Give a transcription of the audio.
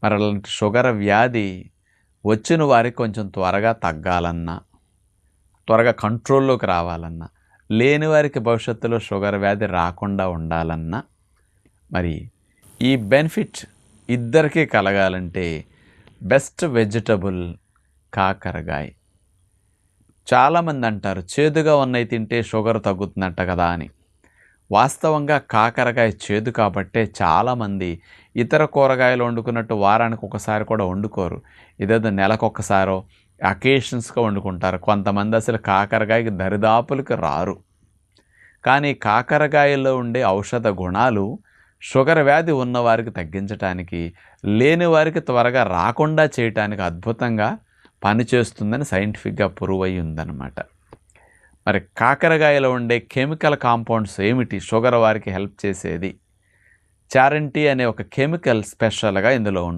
మరి అలాంటి షుగర్ వ్యాధి వచ్చిన వారికి కొంచెం త్వరగా తగ్గాలన్నా, త్వరగా కంట్రోల్లోకి రావాలన్నా, లేని వారికి భవిష్యత్తులో షుగర్ వ్యాధి రాకుండా ఉండాలన్నా, మరి ఈ బెనిఫిట్ ఇద్దరికీ కలగాలంటే బెస్ట్ వెజిటబుల్ కాకరకాయ. చాలామంది అంటారు చేదుగా ఉన్నవి తింటే షుగర్ తగ్గుతుందంట కదా అని. వాస్తవంగా కాకరకాయ చేదు కాబట్టే చాలామంది ఇతర కూరగాయలు వండుకున్నట్టు వారానికి ఒకసారి కూడా వండుకోరు. ఇదేదో నెలకొకసారో అకేషన్స్గా వండుకుంటారు. కొంతమంది అసలు కాకరకాయకి దరిదాపులకు రారు. కానీ కాకరకాయలో ఉండే ఔషధ గుణాలు షుగర్ వ్యాధి ఉన్నవారికి తగ్గించడానికి, లేని వారికి త్వరగా రాకుండా చేయటానికి అద్భుతంగా పనిచేస్తుందని సైంటిఫిక్గా ప్రూవ్ అయి ఉందన్నమాట. మరి కాకరకాయలో ఉండే కెమికల్ కాంపౌండ్స్ ఏమిటి షుగర్ వారికి హెల్ప్ చేసేది? చారంటీ అనే ఒక కెమికల్ స్పెషల్గా ఇందులో ఉంటుంది.